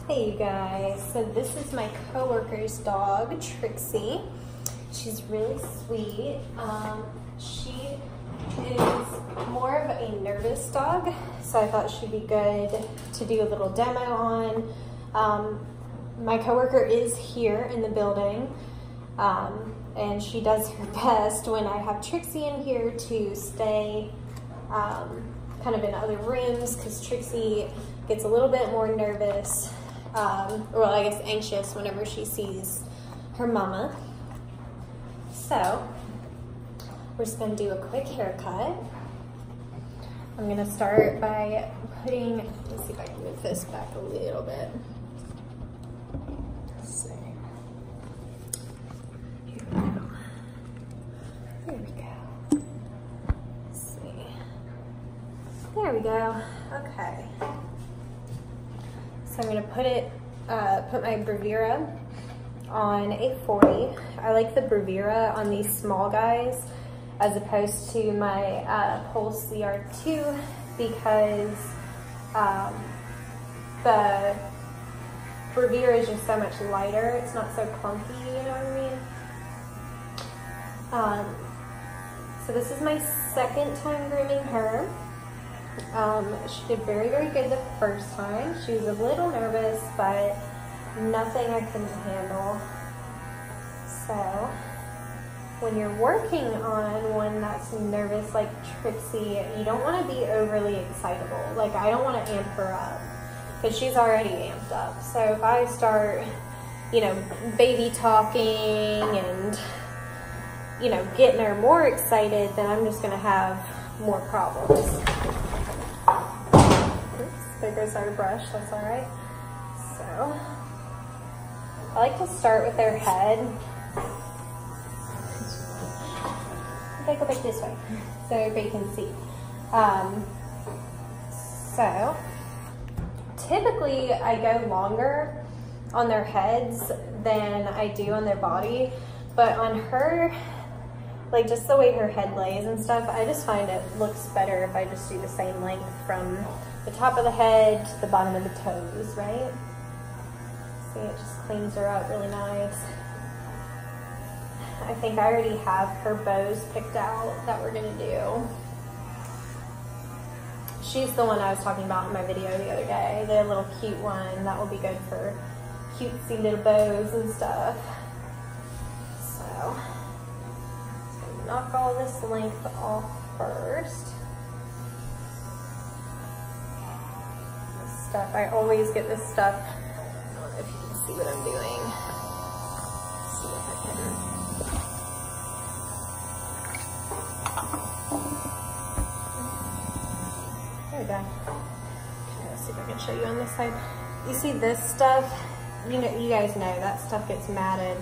Hey you guys, so this is my coworker's dog, Trixie. She's really sweet. She is more of a nervous dog, so I thought she'd be good to do a little demo on. My coworker is here in the building, and she does her best when I have Trixie in here to stay kind of in other rooms, because Trixie gets a little bit more nervous, well, I guess anxious whenever she sees her mama. So we're just gonna do a quick haircut. I'm gonna start by putting, let's see if I can move this back a little bit. Let's see. Here we go. There we go. Let's see. There we go. Okay. So I'm gonna put my Bravura on a 40. I like the Bravura on these small guys as opposed to my Pulse CR2 because the Bravura is just so much lighter. It's not so clunky, you know what I mean? So this is my second time grooming her. She did very, very good the first time. She was a little nervous, but nothing I couldn't handle. So when you're working on one that's nervous like Trixie, you don't want to be overly excitable. Like, I don't want to amp her up because she's already amped up. So if I start, you know, baby talking and, you know, getting her more excited, then I'm just going to have more problems. There goes our brush, that's all right. So, I like to start with their head. Okay, go back this way so everybody can see. So, typically I go longer on their heads than I do on their body, but on her, like just the way her head lays and stuff, I just find it looks better if I just do the same length from the top of the head to the bottom of the toes, right? See, it just cleans her up really nice. I think I already have her bows picked out that we're gonna do. She's the one I was talking about in my video the other day, the little cute one that will be good for cutesy little bows and stuff. So, knock all this length off first. This stuff, I always get this stuff. I don't know if you can see what I'm doing. Let's see if I can. There we go. Okay, let's see if I can show you on this side. You see this stuff? You know, you guys know that stuff gets matted,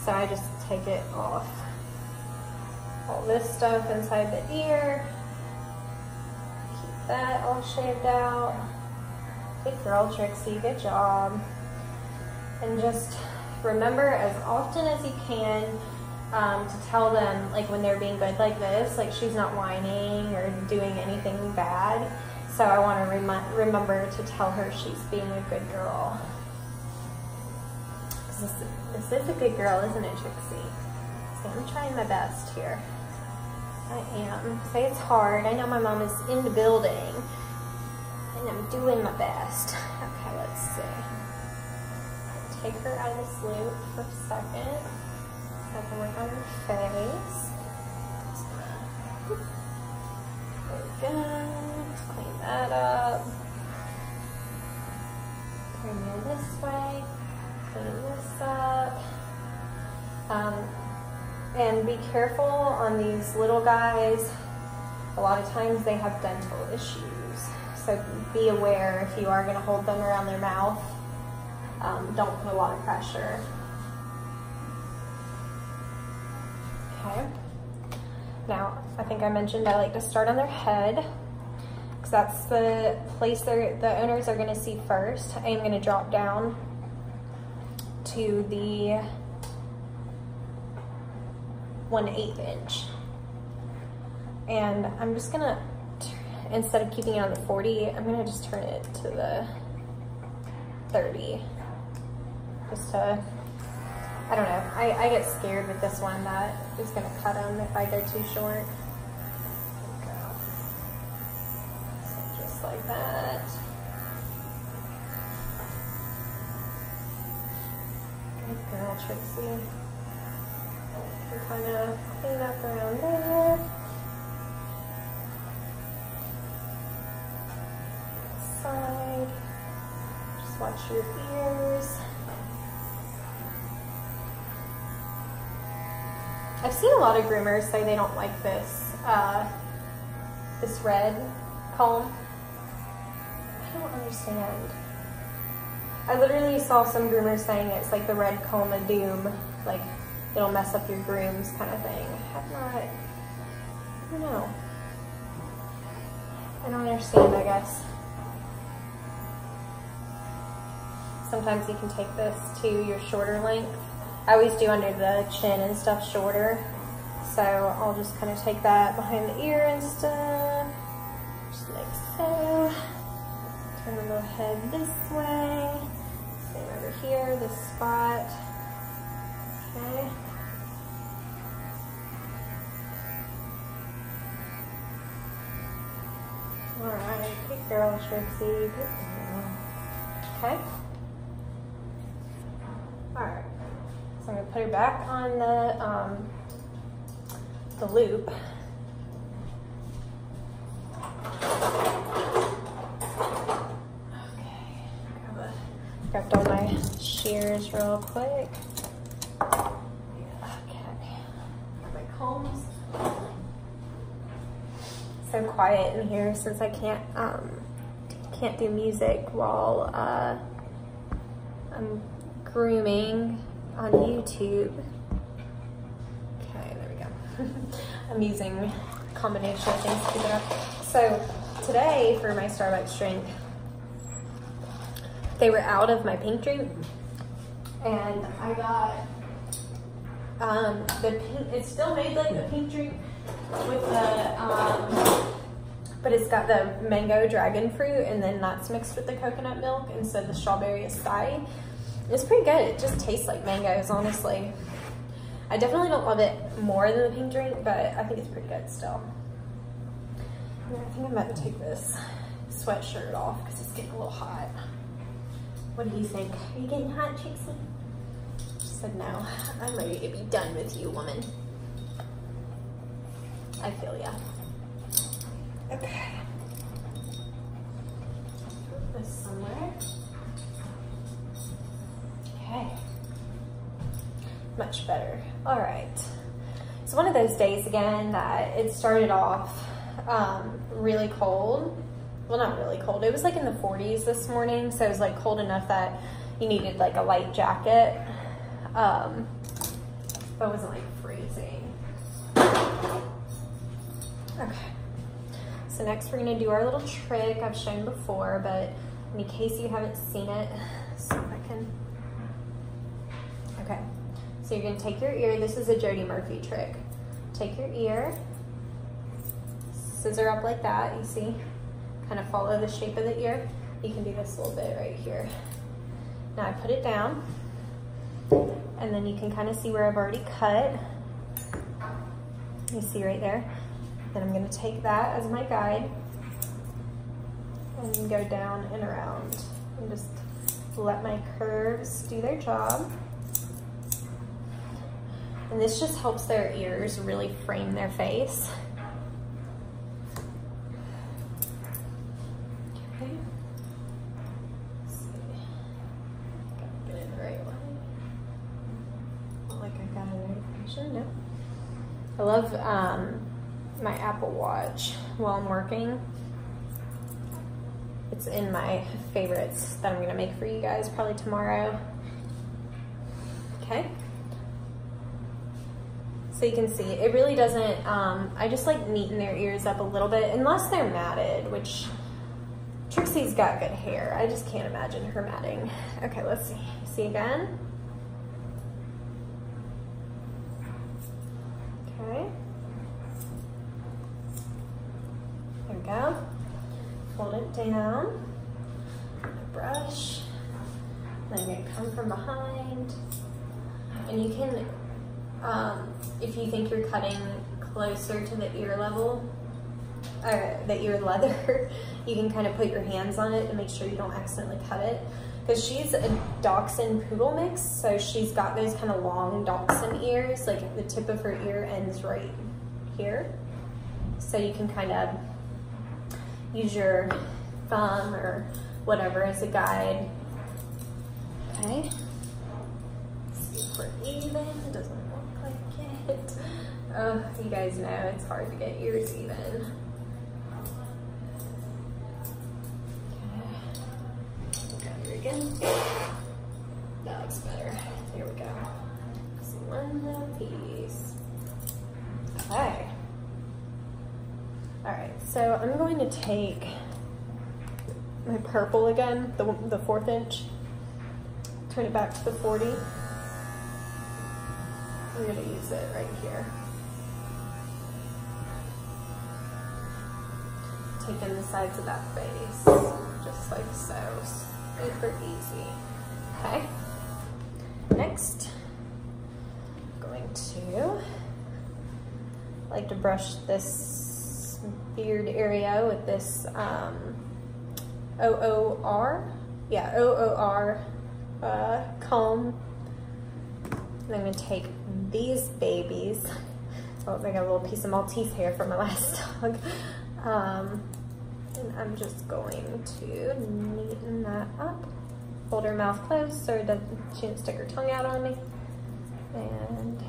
so I just take it off. All this stuff inside the ear. Keep that all shaved out. Good girl, Trixie, good job. And just remember as often as you can to tell them, like when they're being good like this, like she's not whining or doing anything bad. So I want to remember to tell her she's being a good girl. This is a good girl, isn't it, Trixie? So I'm trying my best here. I am. Say it's hard. I know my mom is in the building, and I'm doing my best. Okay, let's see. Take her out of this loop for a second. I can work on her face. There we go. Let's clean that up. Turn you this way. Clean this up. And be careful on these little guys. A lot of times they have dental issues. So be aware if you are going to hold them around their mouth. Don't put a lot of pressure. Okay. Now, I think I mentioned I like to start on their head, because that's the place the owners are going to see first. I am going to drop down to the 1/8 inch. And I'm just gonna, instead of keeping it on the 40, I'm gonna just turn it to the 30. Just to, I don't know. I get scared with this one that it's gonna cut them if I go too short. So just like that. Good girl, Trixie. Kind of clean up around there. Side. Just watch your ears. I've seen a lot of groomers say they don't like this this red comb. I don't understand. I literally saw some groomers saying it's like the red comb of doom, like it'll mess up your grooms kind of thing. I have not, I don't know. I don't understand, I guess. Sometimes you can take this to your shorter length. I always do under the chin and stuff shorter. So I'll just kind of take that behind the ear and stuff. Just like so. Turn the little head this way. Same over here, this spot. Okay. Alright, good girl, Trixie. Good girl. Okay. Alright. So I'm going to put her back on the loop. Okay. Grabbed all my shears real quick. Okay. My combs. So quiet in here since I can't do music while I'm grooming on YouTube. Okay, there we go. I'm using a combination of things to keep it up. So today for my Starbucks drink, they were out of my pink drink, and I got the pink. It's still made like the pink drink with the but it's got the mango dragon fruit and then nuts mixed with the coconut milk instead of the strawberry acai. It's pretty good. It just tastes like mangoes, honestly. I definitely don't love it more than the pink drink, but I think it's pretty good still. And I think I'm about to take this sweatshirt off because it's getting a little hot. What do you think? Are you getting hot, Trixie? She said no. I'm ready to be done with you, woman. I feel ya. Okay. Put this somewhere. Okay. Much better. All right. It's one of those days again that it started off really cold. Well, not really cold. It was like in the 40s this morning, so it was like cold enough that you needed like a light jacket. But it wasn't like freezing. Okay. So next we're gonna do our little trick I've shown before, but in case you haven't seen it, see if I can. Okay, so you're gonna take your ear. This is a Jody Murphy trick. Take your ear, scissor up like that, you see? Kind of follow the shape of the ear. You can do this a little bit right here. Now I put it down, and then you can kind of see where I've already cut. You see right there? Then I'm going to take that as my guide and go down and around and just let my curves do their job. And this just helps their ears really frame their face. Okay. Let's see. Gotta get it the right way. Not like I got a notification. No. I love my Apple Watch while I'm working. It's in my favorites that I'm gonna make for you guys probably tomorrow. Okay. So you can see, it really doesn't, I just like neaten their ears up a little bit, unless they're matted, which Trixie's got good hair. I just can't imagine her matting. Okay, let's see. See again? Okay. There we go. Fold it down. Brush. then I'm gonna come from behind. And you can, if you think you're cutting closer to the ear level, or the ear leather, you can kind of put your hands on it to make sure you don't accidentally cut it. Because she's a Dachshund Poodle mix, so she's got those kind of long Dachshund ears, like the tip of her ear ends right here. So you can kind of use your thumb or whatever as a guide. Okay. Let's see if we're even. It doesn't look like it. Oh, you guys know it's hard to get ears even. Again. That looks better. Here we go. So one little piece. Okay. Alright, so I'm going to take my purple again, the 1/4 inch, turn it back to the 40. I'm going to use it right here. Take in the sides of that face, just like so. Super easy. Okay. Next, I'm going to like to brush this beard area with this OOR. Yeah, OOR comb. And I'm going to take these babies. Oh, I got a little piece of Maltese hair from my last dog. And I'm just going to neaten that up. Hold her mouth closed so she doesn't stick her tongue out on me. And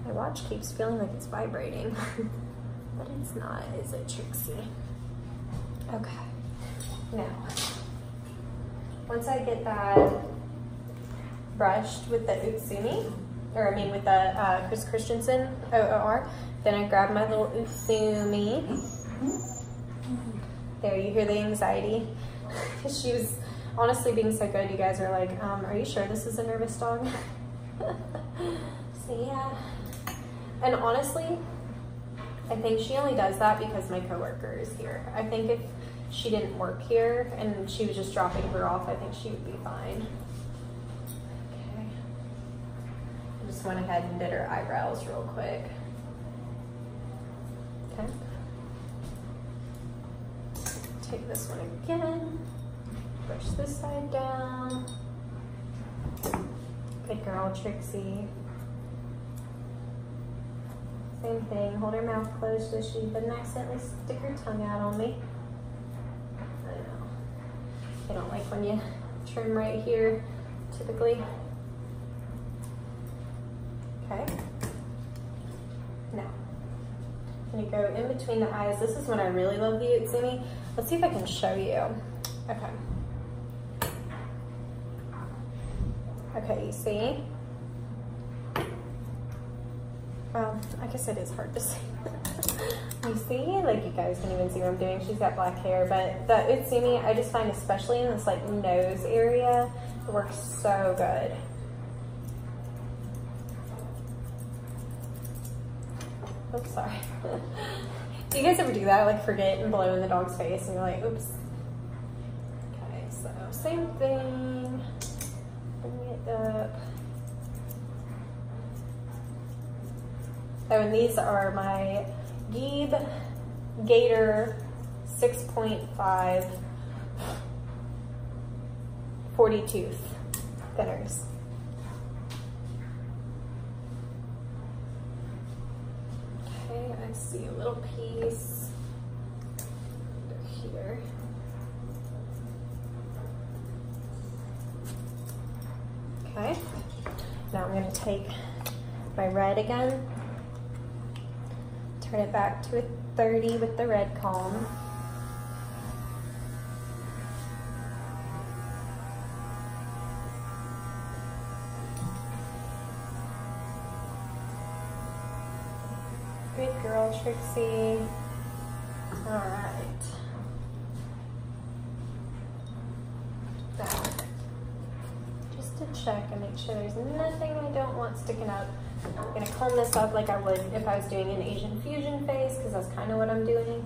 my watch keeps feeling like it's vibrating, but it's not, is it, Trixie? Okay. Now, once I get that brushed with the Utsumi, or I mean with the Chris Christensen OOR, then I grab my little Utsumi. There, you hear the anxiety. She was honestly being so good. You guys are like, are you sure this is a nervous dog? So yeah. And honestly, I think she only does that because my coworker is here. I think if she didn't work here and she was just dropping her off, I think she would be fine. Okay. I just went ahead and did her eyebrows real quick. Okay. Take this one again, brush this side down. Good girl, Trixie. Same thing, hold her mouth closed so she doesn't accidentally stick her tongue out on me. I know. I don't like when you trim right here, typically. Okay. Now, I'm gonna go in between the eyes. This is when I really love the Utsumi. Let's see if I can show you. Okay. Okay, you see? Well, I guess it is hard to see. You see? Like, you guys can even see what I'm doing. She's got black hair, but the Utsumi, I just find, especially in this like nose area, it works so good. Oops, sorry. Do you guys ever do that? Like forget and blow in the dog's face and you're like, oops. Okay, so same thing. Bring it up. Oh, and these are my Geeb Gator 6.5 40 tooth thinners. Okay, I see a little piece under here. Okay, now I'm going to take my red again, turn it back to a 30 with the red comb. Good girl, Trixie. All right. Now, just to check and make sure there's nothing I don't want sticking up, I'm gonna comb this up like I would if I was doing an Asian fusion face, because that's kind of what I'm doing.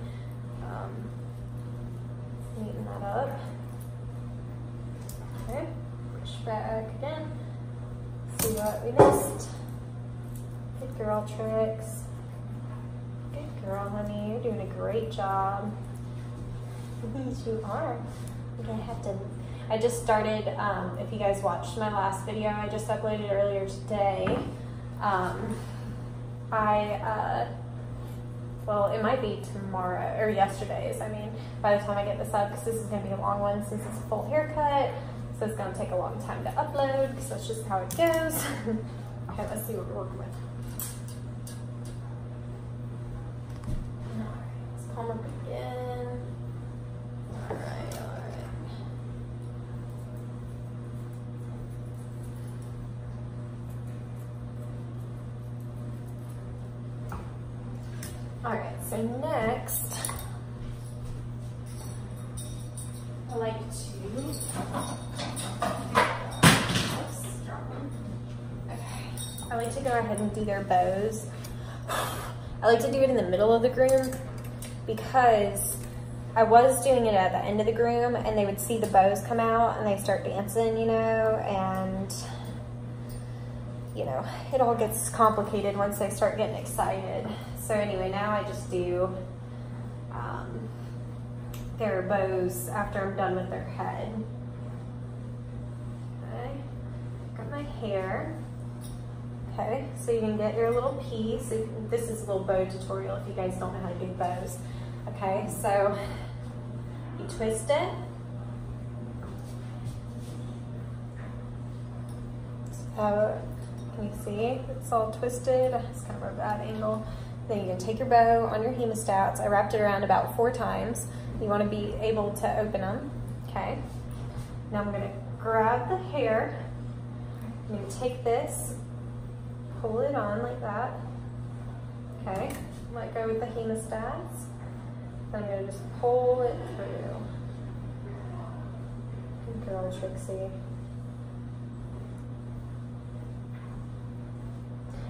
Neaten that up. Okay. back again. See what we missed. Good girl, Trix. Good girl, honey. You're doing a great job. Yes, you are. I'm gonna have to. I just started. If you guys watched my last video, I just uploaded earlier today. Well, it might be tomorrow or yesterday's. I mean, by the time I get this up, because this is gonna be a long one since it's a full haircut. So it's gonna take a long time to upload because that's just how it goes. Okay, let's see what we're working with. Alright, let's comb up again. Alright, alright. Alright, so next, I like to, oops, okay. I like to go ahead and do their bows. I like to do it in the middle of the groom because I was doing it at the end of the groom and they would see the bows come out and they start dancing, you know, and you know, it all gets complicated once they start getting excited. So anyway, now I just do their bows after I'm done with their head. Okay, got my hair. Okay, so you can get your little piece. This is a little bow tutorial if you guys don't know how to do bows. Okay, so you twist it. So, can you see? It's all twisted. It's kind of a bad angle. Then you can take your bow on your hemostats. I wrapped it around about 4 times. You want to be able to open them. Okay. Now I'm going to grab the hair. I'm going to take this, pull it on like that. Okay. Let go with the hemostats. Then I'm going to just pull it through. Good girl, Trixie.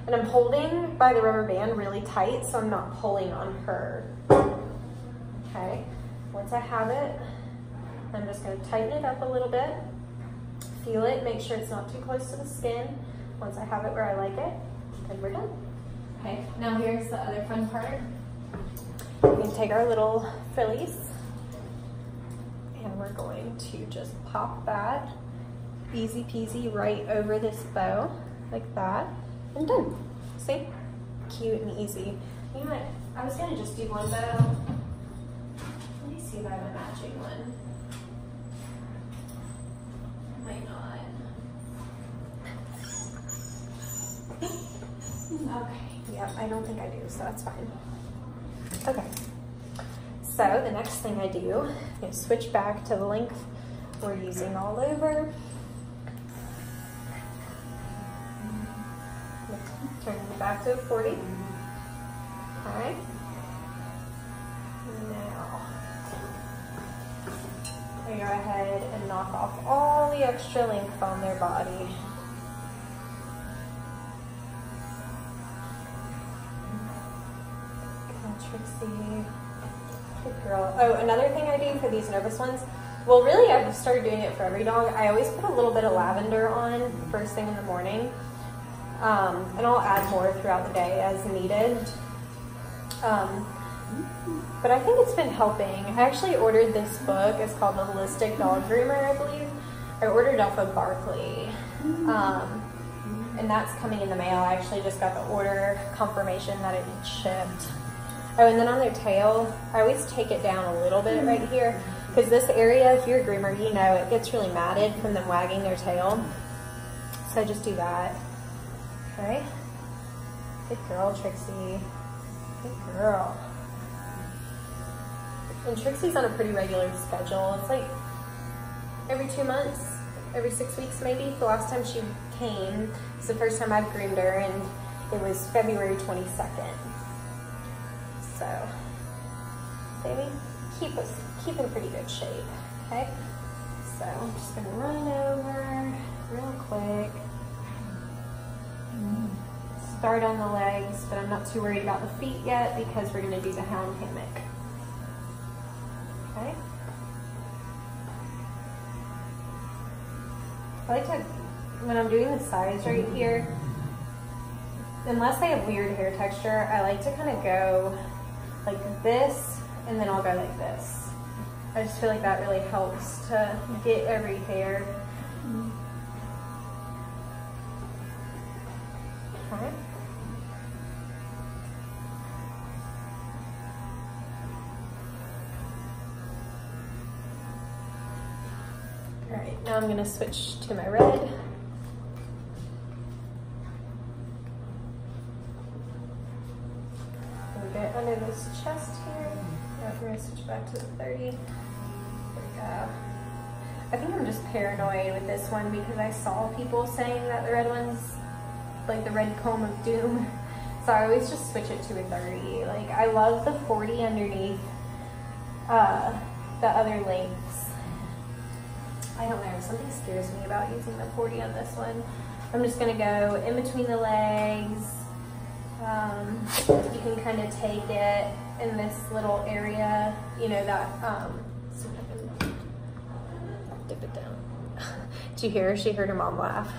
And I'm holding by the rubber band really tight so I'm not pulling on her. Okay, once I have it, I'm just going to tighten it up a little bit. Feel it, make sure it's not too close to the skin. Once I have it where I like it, then we're done. Okay, now here's the other fun part. We can take our little frillies and we're going to just pop that easy peasy right over this bow like that. And done. See? Cute and easy. You know what? I was gonna just do one bow. Let me see if I have a matching one. Might not. Okay. Yep, I don't think I do, so that's fine. Okay. So the next thing I do, I'm gonna switch back to the length we're using all over. Turn it back to 40. Okay. Now, I go ahead and knock off all the extra length on their body. Come on, Trixie. Good girl. Oh, another thing I do for these nervous ones, well, really, I've started doing it for every dog. I always put a little bit of lavender on first thing in the morning. And I'll add more throughout the day as needed. But I think it's been helping. I actually ordered this book. It's called The Holistic Dog Groomer, I believe. I ordered it off of Barkley. And that's coming in the mail. I actually just got the order confirmation that it shipped. Oh, and then on their tail, I always take it down a little bit right here. Because this area, if you're a groomer, you know it gets really matted from them wagging their tail. So I just do that. Okay. Good girl, Trixie. Good girl. And Trixie's on a pretty regular schedule. It's like every 2 months, every 6 weeks maybe. The last time she came was the first time I've groomed her, and it was February 22nd. So, baby, keep in pretty good shape, okay? So I'm just gonna run over real quick. Start on the legs, but I'm not too worried about the feet yet because we're going to do the hound hammock. Okay. I like to, when I'm doing the sides right here, unless they have weird hair texture, I like to kind of go like this, and then I'll go like this. I just feel like that really helps to get every hair. Okay. All right, now I'm gonna switch to my red. Get under this chest here. Now we're gonna switch back to the 30. There we go. I think I'm just paranoid with this one because I saw people saying that the red one's like the red comb of doom. So I always just switch it to a 30. Like I love the 40 underneath the other lengths. I don't know, something scares me about using the 40 on this one. I'm just gonna go in between the legs. You can kind of take it in this little area, you know, that, see if I can dip it down. Did you hear her? She heard her mom laugh.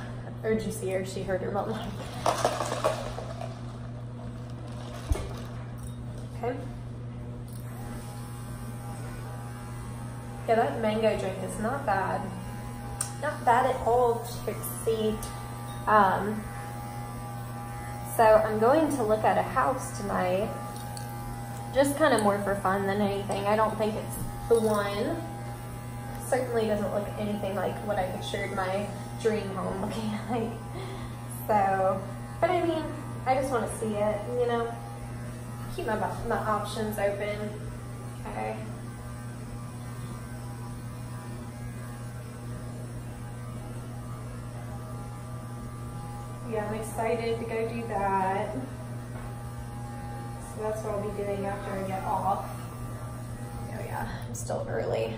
Or did you see her? She heard her mom laugh. Okay. Yeah, that mango drink is not bad. Not bad at all, Trixie. So I'm going to look at a house tonight, just kind of more for fun than anything. I don't think it's the one. Certainly doesn't look anything like what I pictured my dream home looking like. So, but I mean, I just want to see it, you know, keep my options open. Okay. Yeah, I'm excited to go do that. So that's what I'll be doing after I get off. Oh yeah, I'm still early.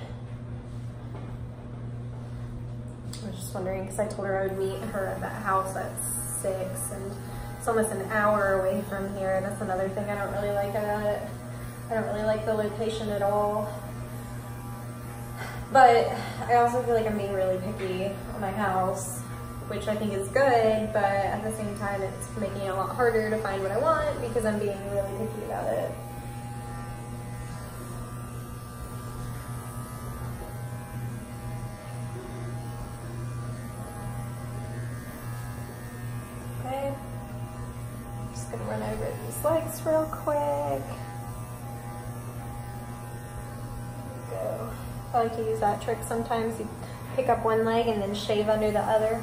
I was just wondering, because I told her I would meet her at that house at 6, and it's almost an hour away from here. That's another thing I don't really like about it. I don't really like the location at all. But I also feel like I'm being really picky on my house, which I think is good, but at the same time, it's making it a lot harder to find what I want because I'm being really picky about it. Okay, I'm just gonna run over these legs real quick. There we go. I like to use that trick sometimes. You pick up one leg and then shave under the other.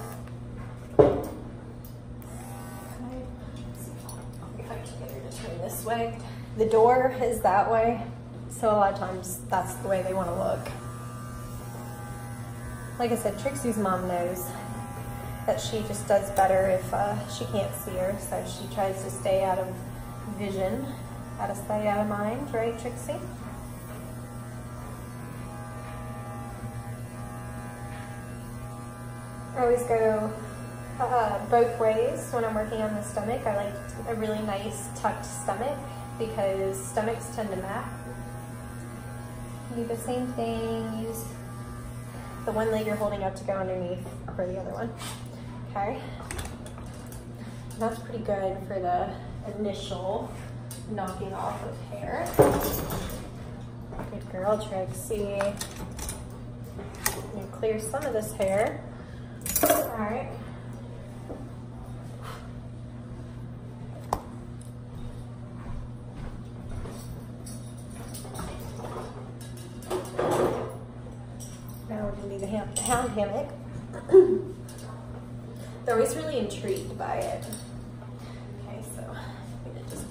This way. The door is that way, so a lot of times that's the way they want to look. Like I said, Trixie's mom knows that she just does better if she can't see her, so she tries to stay out of vision, out of sight, out of mind, right, Trixie? I always go both ways when I'm working on the stomach. I like a really nice tucked stomach because stomachs tend to map. Do the same thing, use the one leg you're holding up to go underneath for the other one. Okay. That's pretty good for the initial knocking off of hair. Good girl, Trixie. You clear some of this hair. All right. Now we're going to do the hound hammock. They're always really intrigued by it. Okay, so I'm going to just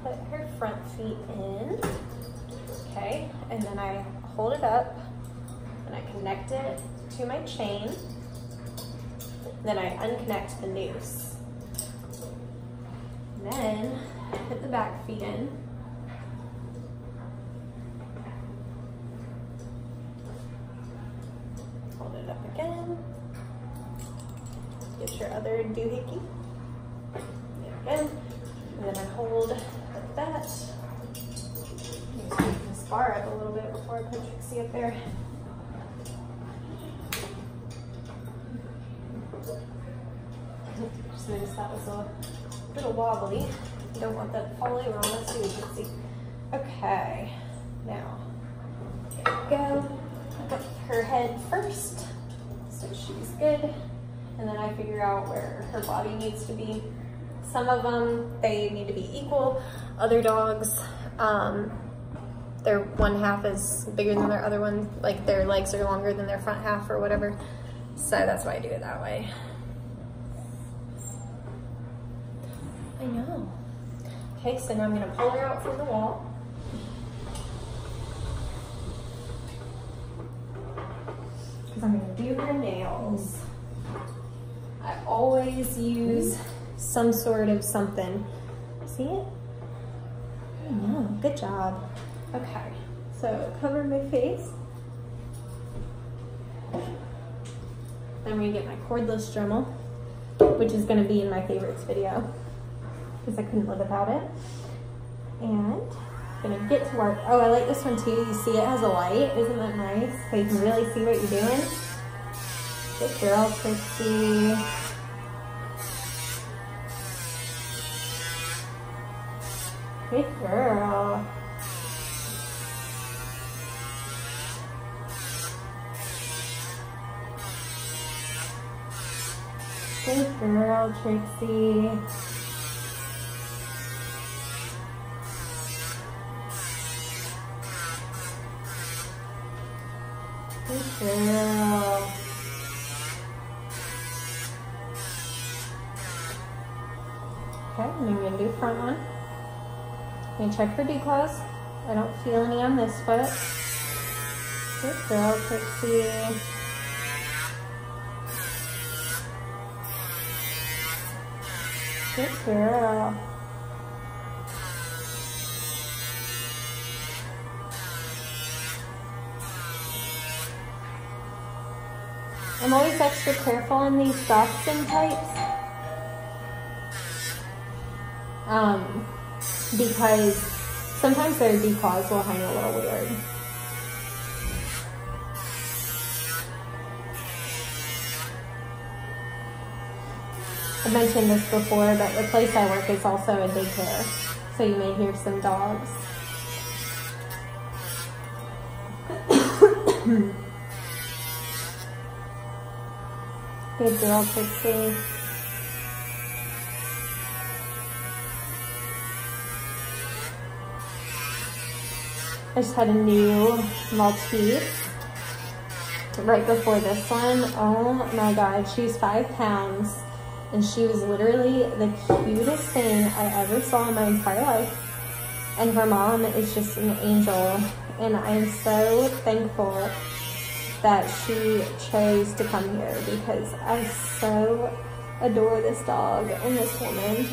put her front feet in. Okay, and then I hold it up and I connect it to my chain. Then I unconnect the noose. Then put the back feet in. Hold it up again. Get your other doohickey. Again. And then I hold like that. Maybe I can spar up a little bit before I put Trixie up there. Just noticed that was a little wobbly. You don't want that to fall over on us, so you can see. Okay, now, there we go. Look at her head first, so she's good. And then I figure out where her body needs to be. Some of them, they need to be equal. Other dogs, their one half is bigger than their other one. Like their legs are longer than their front half or whatever. So that's why I do it that way. I know. Okay, so now I'm gonna pull her out from the wall. Because I'm gonna do her nails. I always use some sort of something. See it? I know, good job. Okay, so cover my face. Then I'm gonna get my cordless Dremel, which is gonna be in my favorites video, because I couldn't live without it. And I'm gonna get to work. Oh, I like this one too. You see it has a light. Isn't that nice? So you can really see what you're doing. Good girl, Trixie. Good girl. Good girl, Trixie. Good girl. Okay, and I'm gonna do the front one. I'm gonna check for dew claws. I don't feel any on this foot. Good girl, Trixie. Good girl. I'm always extra careful in these dachshund types. Because sometimes their dew claws will hang a little weird. I mentioned this before, but the place I work is also a daycare, so you may hear some dogs. Good girl, Trixie. I just had a new Maltese right before this one. Oh my God, she's 5 pounds. And she was literally the cutest thing I ever saw in my entire life. And her mom is just an angel. And I am so thankful that she chose to come here, because I so adore this dog and this woman.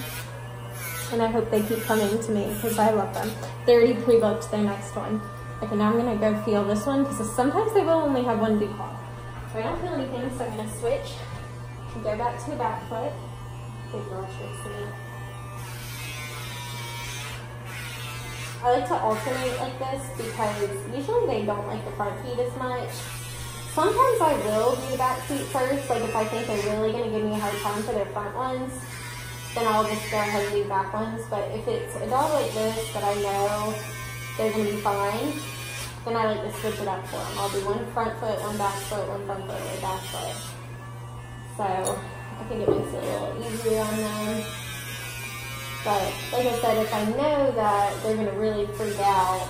And I hope they keep coming to me, because I love them. They already pre-booked their next one. Okay, now I'm gonna go feel this one, because sometimes they will only have one dew claw. So I don't feel anything, so I'm gonna switch. Go back to the back foot. Good girl, Trixie. I like to alternate like this because usually they don't like the front feet as much. Sometimes I will do the back feet first, like if I think they're really going to give me a hard time for their front ones, then I'll just go ahead and do the back ones. But if it's a dog like this that I know they're going to be fine, then I like to switch it up for them. I'll do one front foot, one back foot, one front foot, one back foot. So I think it makes it a little easier on them. But like I said, if I know that they're going to really freak out,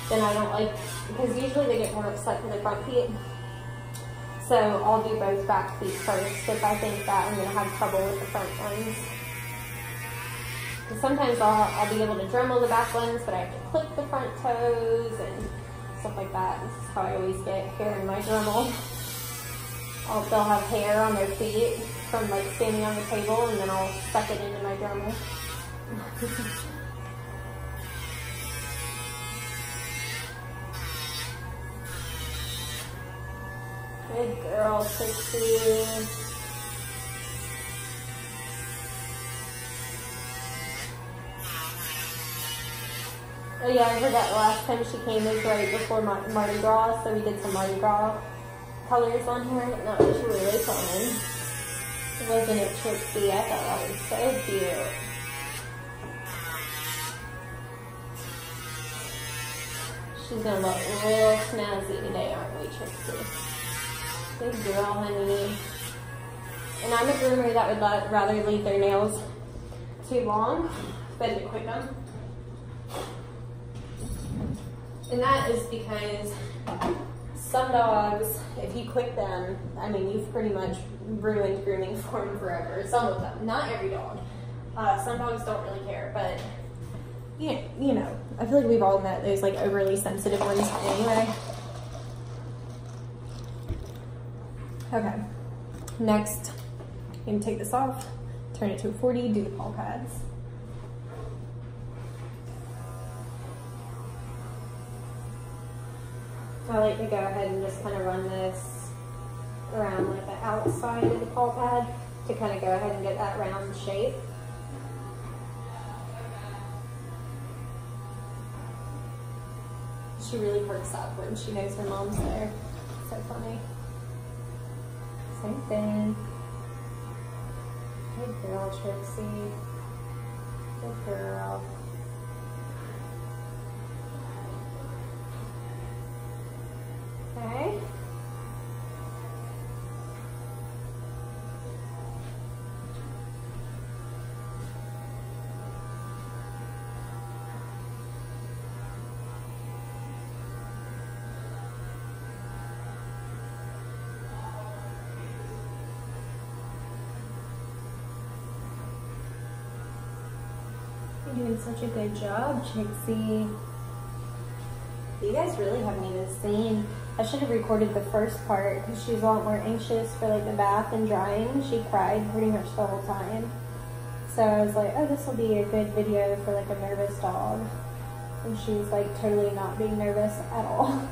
then I don't like, because usually they get more upset for their front feet. So I'll do both back feet first if I think that I'm going to have trouble with the front ones. Because sometimes I'll be able to Dremel the back ones, but I have to clip the front toes and stuff like that. This is how I always get hair in my Dremel. They'll have hair on their feet from like standing on the table, and then I'll suck it into my Dremel. Good girl, Trixie. Oh yeah, I forgot the last time she came was right before Mardi Gras, so we did some Mardi Gras colors on her. No, it was really fun. Wasn't it, Trixie? I thought that was so cute. She's gonna look real snazzy today, aren't we, Trixie? Good girl, honey. And I'm a groomer that would rather leave their nails too long than to quick them. And that is because some dogs, if you quick them, I mean, you've pretty much ruined grooming for them forever. Some of them, not every dog. Some dogs don't really care, but you know, I feel like we've all met those like overly sensitive ones anyway. Okay, next, I'm gonna take this off, turn it to a 40, do the paw pads. I like to go ahead and just kind of run this around like the outside of the paw pad to kind of go ahead and get that round shape. She really perks up when she knows her mom's there. So funny. Same thing. Good girl, Trixie. Good girl. Okay. You're doing such a good job, Trixie. You guys really haven't even seen. I should have recorded the first part because she was a lot more anxious for like the bath and drying. She cried pretty much the whole time. So I was like, oh, this will be a good video for like a nervous dog. And she was like totally not being nervous at all.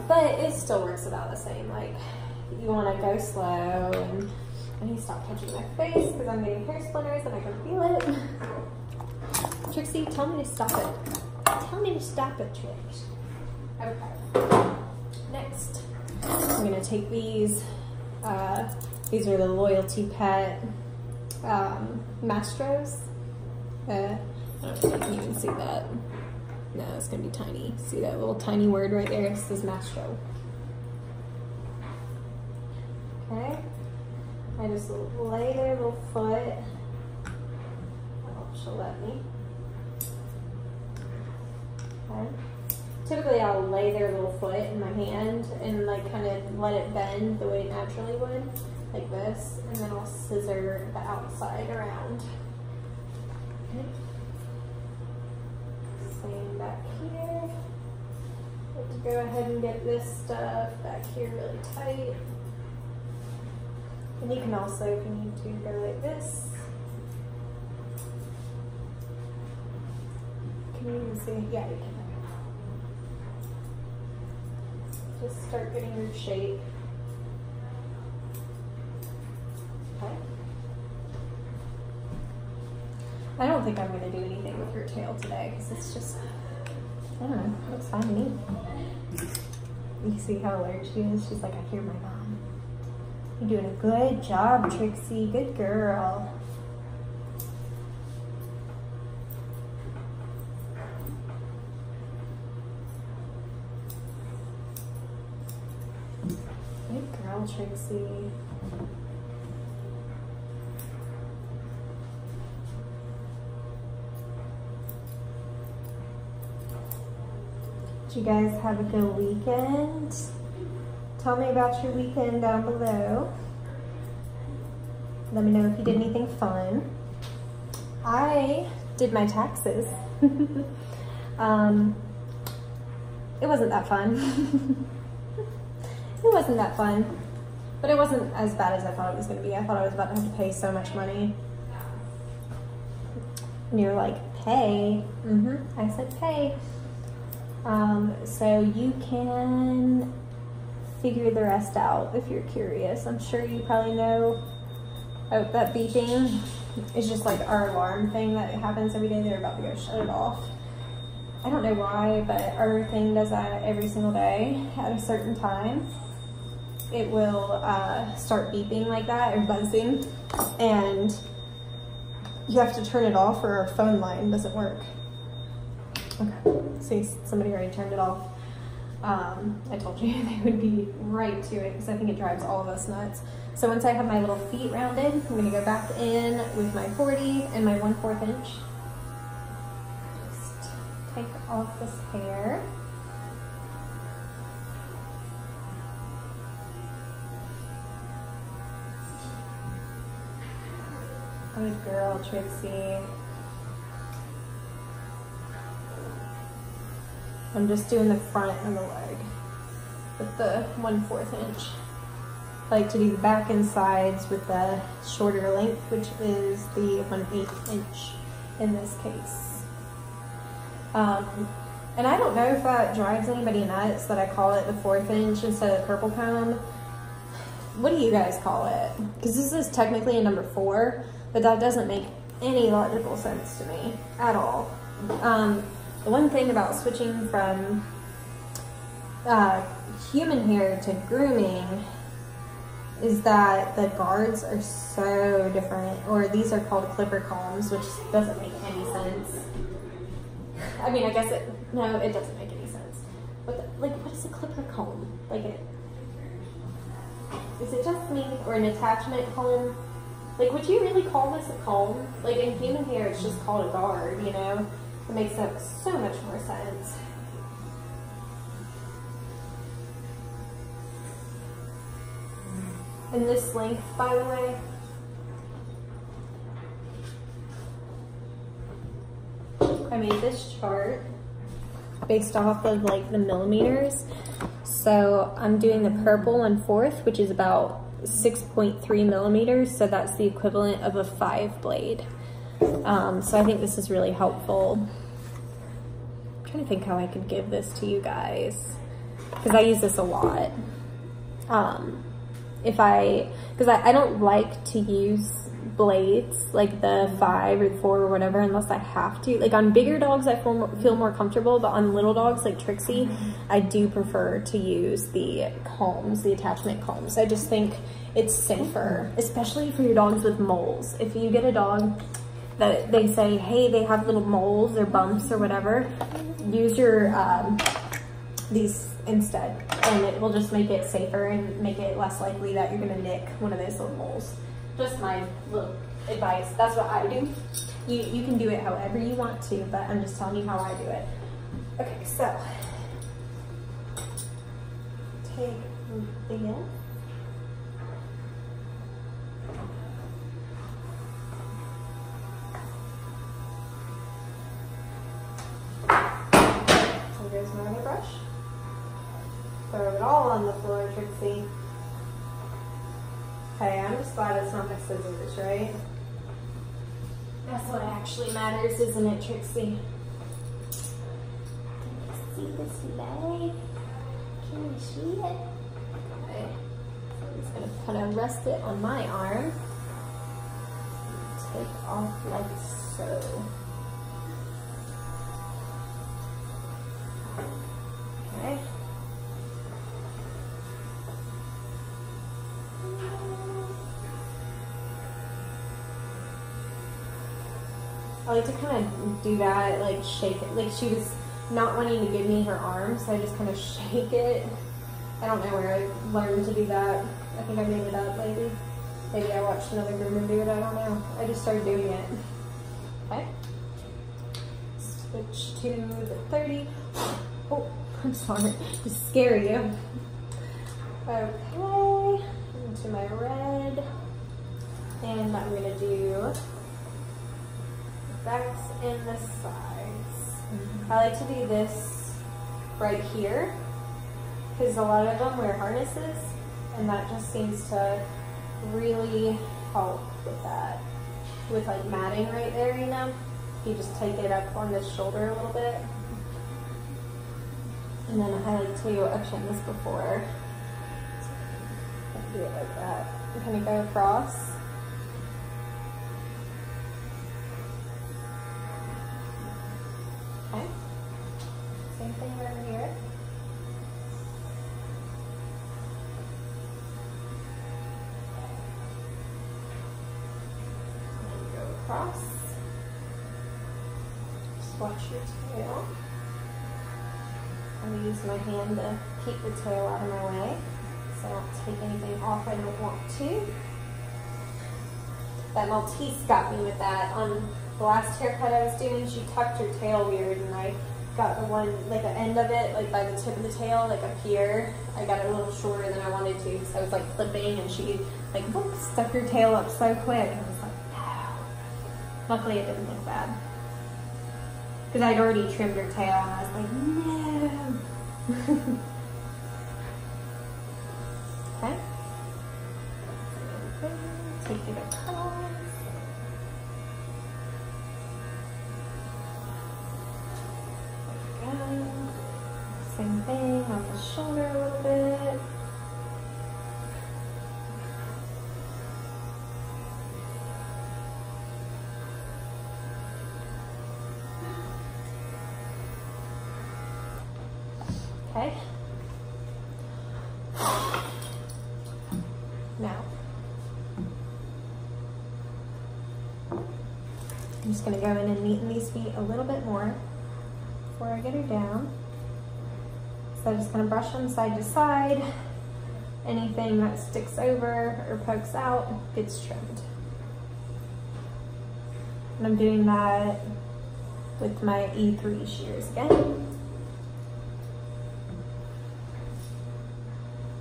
But it still works about the same. Like, you want to go slow, and I need to stop touching my face because I'm getting hair splinters and I can feel it. Trixie, tell me to stop it. Tell me to stop it, Trix. Okay. Next, I'm gonna take these. These are the Loyalty Pet Mastros. I don't know if you can even see that. No, it's gonna be tiny. See that little tiny word right there? It says Mastro. Okay. I just lay their little foot. Oh, she'll let me. Okay. Typically I'll lay their little foot in my hand and like kind of let it bend the way it naturally would, like this, and then I'll scissor the outside around. Okay. Same back here. Let's go ahead and get this stuff back here really tight. And you can also, if you need to, go like this. Can you even see? Yeah, you can. Just start getting your shape. Okay. I don't think I'm going to do anything with her tail today because it's just, I don't know, looks fine to me. You see how alert she is? She's like, I hear my mom. You're doing a good job, Trixie. Good girl. Good girl, Trixie. Did you guys have a good weekend? Tell me about your weekend down below. Let me know if you did anything fun. I did my taxes. It wasn't that fun. It wasn't that fun, but it wasn't as bad as I thought it was going to be. I thought I was about to have to pay so much money. And you're like, pay? I said pay. So you can figure the rest out if you're curious. I'm sure you probably know. Oh, that beeping is just like our alarm thing that happens every day. They're about to go shut it off. I don't know why, but our thing does that every single day at a certain time. it will start beeping like that or buzzing, and you have to turn it off or our phone line doesn't work. Okay, see, somebody already turned it off. I told you they would be right to it because I think it drives all of us nuts. So once I have my little feet rounded, I'm gonna go back in with my 40 and my 1/4 inch. Just take off this hair. Good girl, Trixie. I'm just doing the front of the leg with the 1/4 inch. I like to do the back and sides with the shorter length, which is the 1/8 inch in this case. And I don't know if that drives anybody nuts that I call it the 1/4 inch instead of the purple comb. What do you guys call it? Because this is technically a number 4, but that doesn't make any logical sense to me at all. The one thing about switching from human hair to grooming is that the guards are so different, or these are called clipper combs, which doesn't make any sense. I mean, I guess no, it doesn't make any sense. What is a clipper comb? Is it just me, or an attachment comb? Like, would you really call this a comb? Like, in human hair, it's just called a guard, you know? It makes so much more sense. And this length, by the way, I made this chart based off of like the millimeters. So I'm doing the purple 1/4, which is about 6.3 millimeters. So that's the equivalent of a 5 blade. So I think this is really helpful. I'm trying to think how I could give this to you guys, because I use this a lot. Because I don't like to use blades like the 5 or the 4 or whatever unless I have to. Like on bigger dogs I feel more comfortable, but on little dogs like Trixie, I do prefer to use the combs, the attachment combs. I just think it's safer, especially for your dogs with moles. If you get a dog that they say, hey, they have little moles or bumps or whatever, use your these instead, and it will just make it safer and make it less likely that you're gonna nick one of those little moles. Just my little advice. That's what I do. You can do it however you want to, but I'm just telling you how I do it. Okay, so take this. So here's my other brush. Throw it all on the floor, Trixie. Hey, I'm just glad it's not my scissors, right? That's what actually matters, isn't it, Trixie? Can you see this leg? Can you see it? Okay. So I'm just gonna kind of rest it on my arm. Take off like so. Okay. I like to kind of do that, like shake it. Like she was not wanting to give me her arm, so I just kind of shake it. I don't know where I learned to do that. I think I made it up maybe. Maybe I watched another groomer do it, I don't know. I just started doing it. Okay. Switch to the 30. Oh, I'm sorry to scare you. Okay, into my red. And I'm gonna do backs and the sides. I like to do this right here because a lot of them wear harnesses, and that just seems to really help with that. With like matting right there, you know? You just take it up on this shoulder a little bit. And then I like to, I've shown this before. Do it like that. And kind of go across. Okay. Same thing over here. watch your tail. I'm gonna use my hand to keep the tail out of my way so I don't take anything off I don't want to. That Maltese got me with that. On the last haircut I was doing, she tucked her tail weird, and I got the one, like the end of it, like by the tip of the tail, like up here. I got it a little shorter than I wanted to, so I was like clipping, and she like whoop, stuck her tail up so quick. I was like, no. Luckily it didn't look bad. Because I'd already trimmed her tail, and I was like, no. Okay. Take it across. Same thing on the shoulder a little bit. Okay. Now, I'm just going to go in and neaten these feet a little bit more before I get her down. So I'm just going to brush them side to side. Anything that sticks over or pokes out gets trimmed. And I'm doing that with my E3 shears again.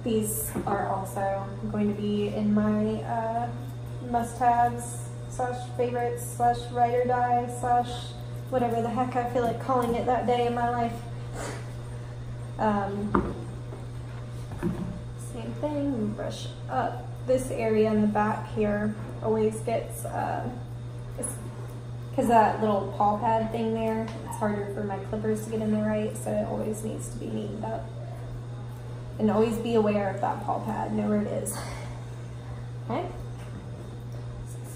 These are also going to be in my must-haves / favorites / ride or die / whatever the heck I feel like calling it that day in my life. Same thing, brush up. This area in the back here always gets, because that little paw pad thing there, it's harder for my clippers to get in there right, so it always needs to be neatened up. And always be aware of that paw pad, know where it is. Okay?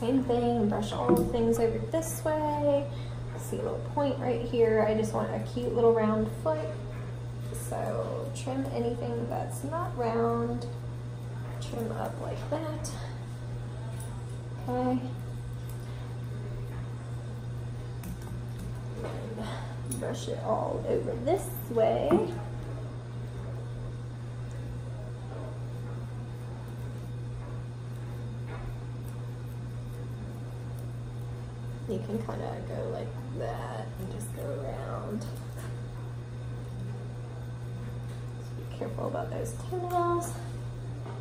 Same thing, brush all the things over this way. See a little point right here. I just want a cute little round foot. So trim anything that's not round. Trim up like that. Okay. And brush it all over this way. You can kind of go like that and just go around. Just be careful about those toenails.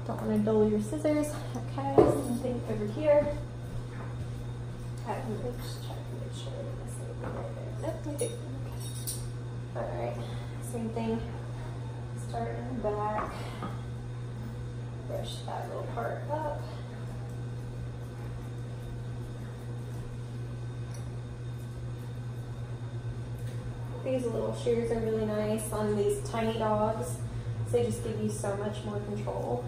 Don't want to dull your scissors. Okay, same thing over here. Just check to make sure this is right there. Nope, we do. Okay. Alright, same thing. Start in the back. Brush that little part up. These little shears are really nice on these tiny dogs. So they just give you so much more control.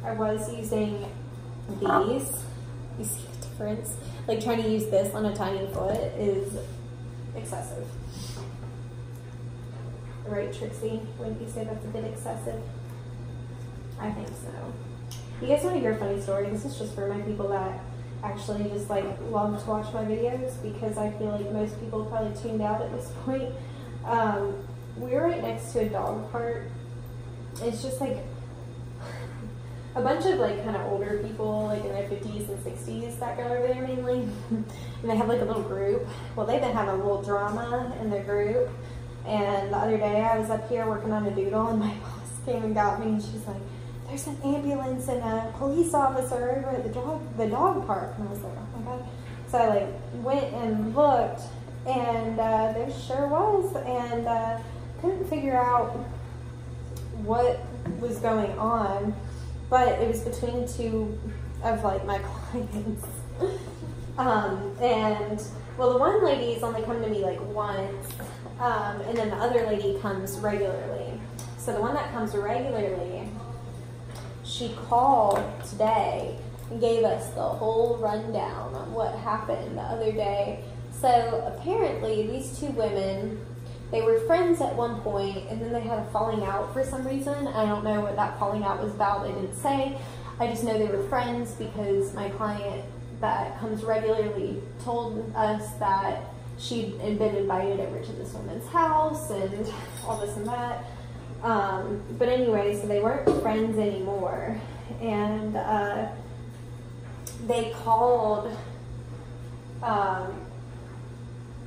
I was using these. You see the difference? Like trying to use this on a tiny foot is excessive. Right, Trixie? Wouldn't you say that's a bit excessive? I think so. You guys want to hear a funny story? This is just for my people that actually just like love to watch my videos, because I feel like most people probably tuned out at this point. We're right next to a dog park. It's just like a bunch of like kind of older people, like in their 50s and 60s that go over there mainly. And they have like a little group. Well, they've been having a little drama in their group. And the other day I was up here working on a doodle, and my boss came and got me, and she's like, there's an ambulance and a police officer over at the dog park. And I was like, oh my God. So I like went and looked, and there sure was, and couldn't figure out what was going on, but it was between two of like my clients. And well, the one lady's only come to me like once, and then the other lady comes regularly. So the one that comes regularly, she called today and gave us the whole rundown on what happened the other day. So apparently these two women, they were friends at one point, and then they had a falling out for some reason. I don't know what that falling out was about. They didn't say. I just know they were friends because my client that comes regularly told us that she'd been invited over to this woman's house and all this and that. But anyway, so they weren't friends anymore. And they called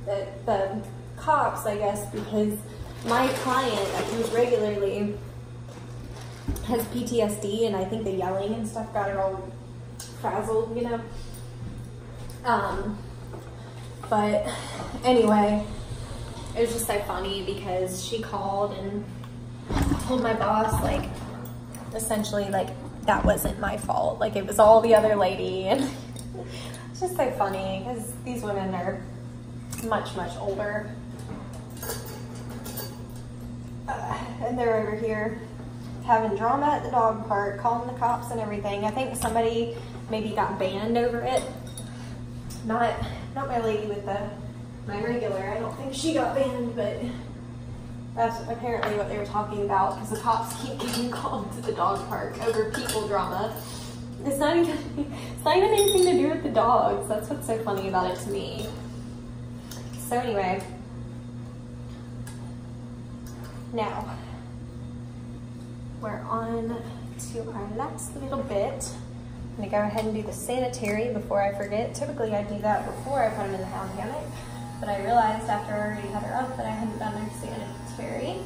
the cops, I guess, because my client that comes regularly has PTSD, and I think the yelling and stuff got her all frazzled, you know. But anyway, it was just so funny because she called and told my boss, like, essentially, like, that wasn't my fault. Like, it was all the other lady. And it's just so funny because these women are much, much older. And they're over here having drama at the dog park, calling the cops and everything. I think somebody maybe got banned over it. Not my lady with my regular. I don't think she got banned, but that's apparently what they were talking about because the cops keep getting called to the dog park over people drama. It's not even anything to do with the dogs. That's what's so funny about it to me. So anyway, now we're on to our last little bit. I'm gonna go ahead and do the sanitary before I forget. Typically I do that before I put them in the hound hammock, but I realized after I already had her up that I hadn't done her sanitary.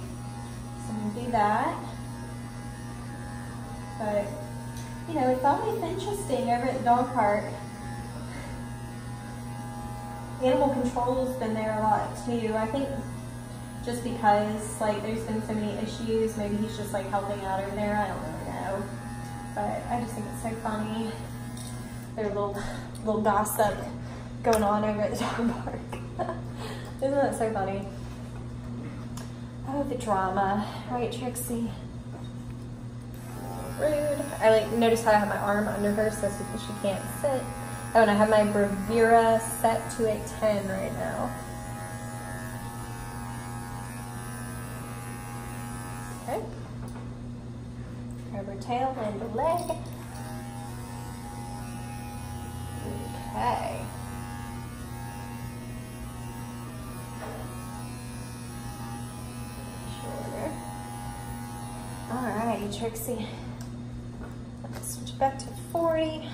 So I'm gonna do that. But, you know, it's always interesting over at the dog park. Animal control's been there a lot too. I think just because, like, there's been so many issues, maybe he's just, like, helping out over there. I don't really know. But I just think it's so funny. There's a little gossip going on over at the dog park. Isn't that so funny? Oh, the drama. Right, Trixie? Rude. I, like, notice how I have my arm under her so she can't sit. Oh, and I have my Bravura set to a 10 right now. Okay. Grab her tail and the leg. Okay. Shorter. Alrighty, Trixie. Let's switch back to 40.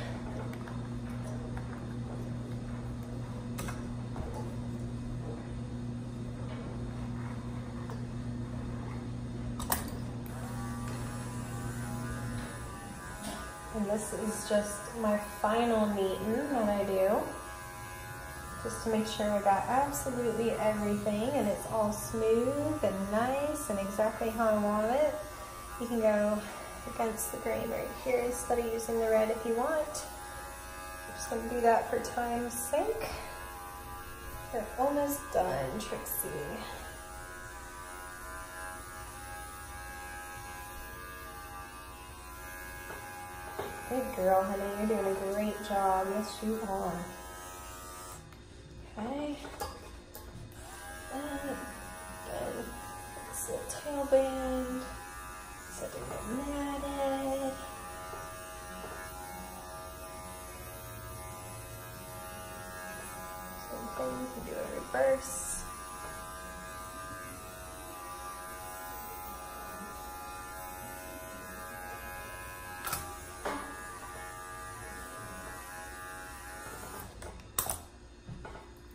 And this is just my final neaten that I do, just to make sure I got absolutely everything and it's all smooth and nice and exactly how I want it. You can go against the grain right here instead of using the red if you want. I'm just going to do that for time's sake. You're almost done, Trixie. Good girl, honey. You're doing a great job. Yes, you are. Okay. Good. This little tail band. So they're matted. Same thing. You can do a reverse.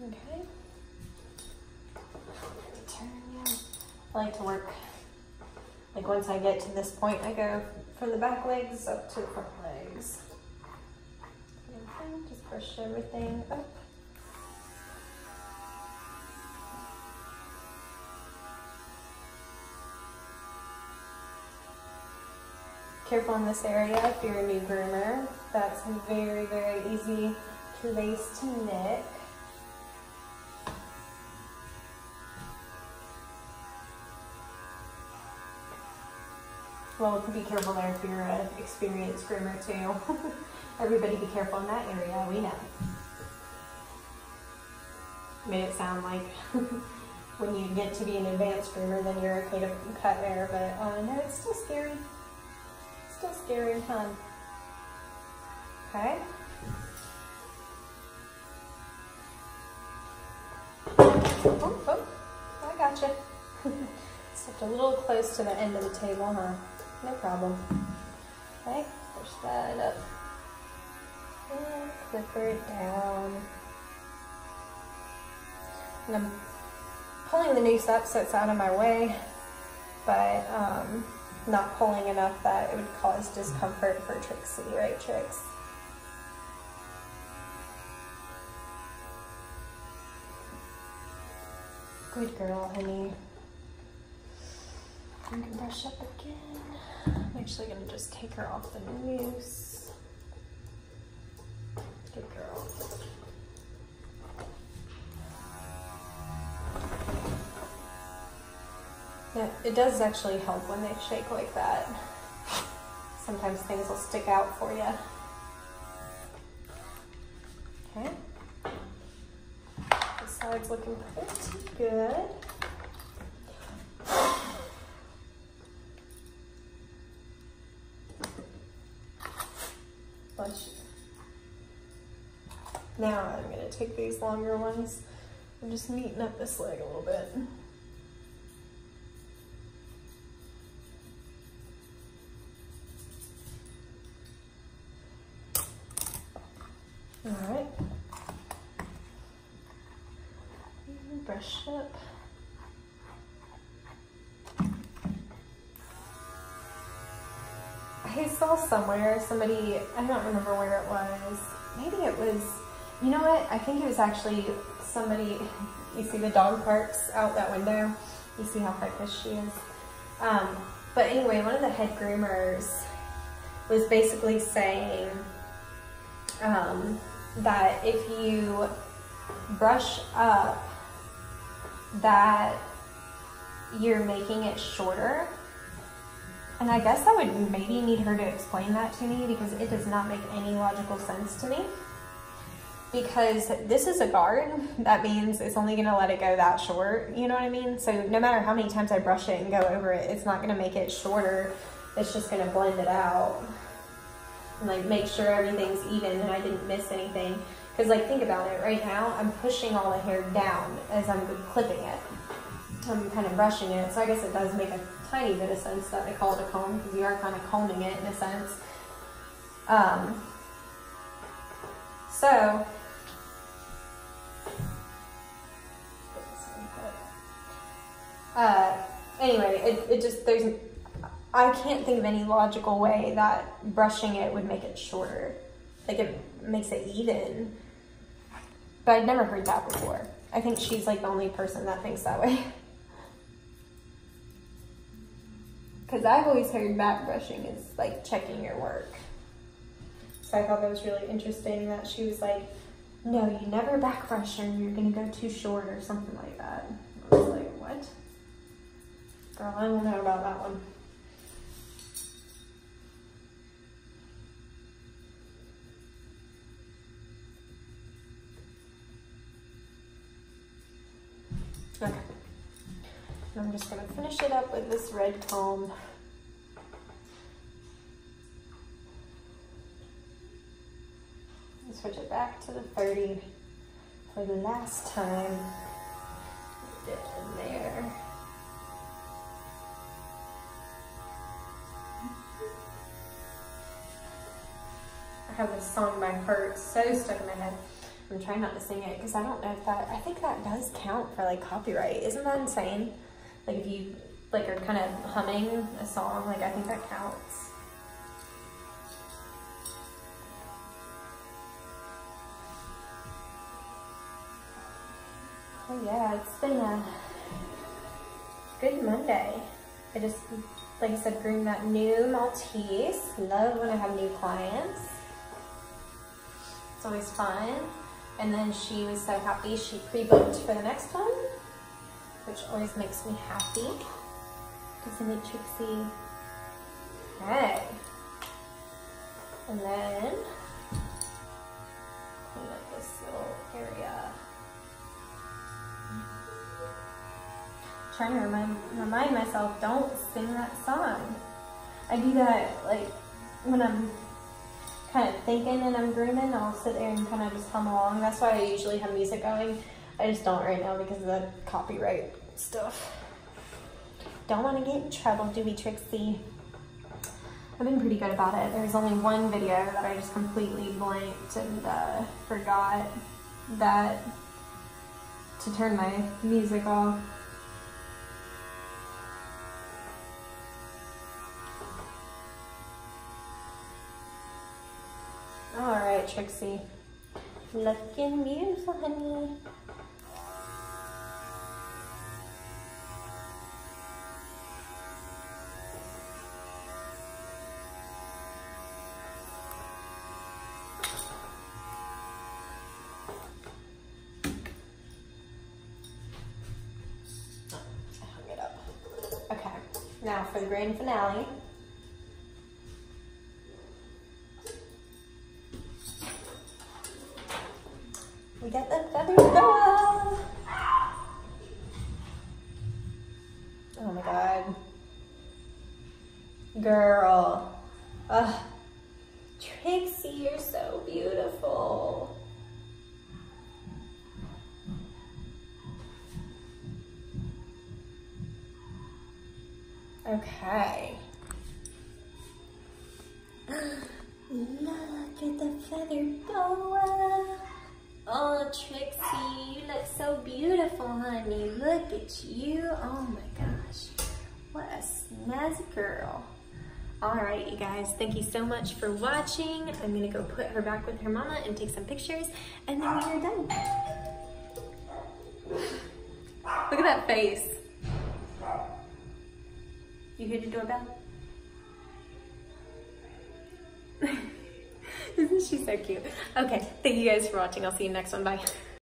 Okay. Turn you. I like to work, like once I get to this point, I go from the back legs up to the front legs. Okay, just brush everything up. Careful in this area if you're a new groomer. That's very, very easy to lace to nick. Well, be careful there if you're an experienced groomer too. Everybody be careful in that area, we know. Made it sound like when you get to be an advanced groomer, then you're okay to cut there, but no, it's still scary. Still scary and fun. Okay. Oh, oh, I gotcha. Stepped a little close to the end of the table, huh? No problem. Okay, push that up. And clipper it down. And I'm pulling the noose up so it's out of my way, but not pulling enough that it would cause discomfort for Trixie, right, Trix? Good girl, honey. You can brush up again. I'm actually gonna just take her off the noose. Good girl. Yeah, it does actually help when they shake like that. Sometimes things will stick out for you. Okay. This side's looking pretty good. Now I'm going to take these longer ones and just neaten up this leg a little bit. All right. Brush up. I saw somewhere, somebody, I don't remember where it was. Maybe it was, you know what? I think it was actually somebody, you see the dog parks out that window? You see how freakish she is? But anyway, one of the head groomers was basically saying that if you brush up, that you're making it shorter. And I guess I would maybe need her to explain that to me, because it does not make any logical sense to me. Because this is a guard, that means it's only gonna let it go that short, you know what I mean? So no matter how many times I brush it and go over it, it's not gonna make it shorter, it's just gonna blend it out. And like make sure everything's even and I didn't miss anything. Because like think about it, right now I'm pushing all the hair down as I'm clipping it. I'm kind of brushing it, so I guess it does make a tiny bit of sense that they call it a comb, because you are kind of combing it in a sense. Anyway, it just, I can't think of any logical way that brushing it would make it shorter. Like it makes it even. But I'd never heard that before. I think she's like the only person that thinks that way. Because I've always heard back brushing is like checking your work. So I thought that was really interesting that she was like, no, you never back brush or you're gonna go too short or something like that. I was like, what? Girl, I don't know about that one. Okay. And I'm just gonna finish it up with this red comb. Switch it back to the 30 for the last time. Get in there. I have this song by Hurt so stuck in my head. I'm trying not to sing it because I don't know if that, I think that does count for like copyright. Isn't that insane? Like if you like are kind of humming a song, like I think that counts. Oh yeah, it's been a good Monday. I just, like I said, groomed that new Maltese. Love when I have new clients. It's always fun. And then she was so happy she pre-booked for the next one, which always makes me happy. Doesn't it, Trixie? Okay. And then clean up this little area. Trying to remind myself, don't sing that song. I do that like when I'm kind of thinking and I'm grooming, I'll sit there and kind of just hum along. That's why I usually have music going. I just don't right now because of the copyright stuff. Don't want to get in trouble, do we, Trixie? I've been pretty good about it. There's only one video that I just completely blanked and forgot that to turn my music off. All right, Trixie. Looking beautiful, honey. Now for the grand finale. We got the feather boa. Oh my God. Girl. Ugh. Trixie, you're so beautiful. Okay. Look at the feather boa. Oh, Trixie, you look so beautiful, honey. Look at you. Oh my gosh. What a snazzy girl. All right, you guys, thank you so much for watching. I'm gonna go put her back with her mama and take some pictures, and then we are done. Look at that face. You hear the doorbell? Isn't she so cute? Okay, thank you guys for watching. I'll see you next one. Bye.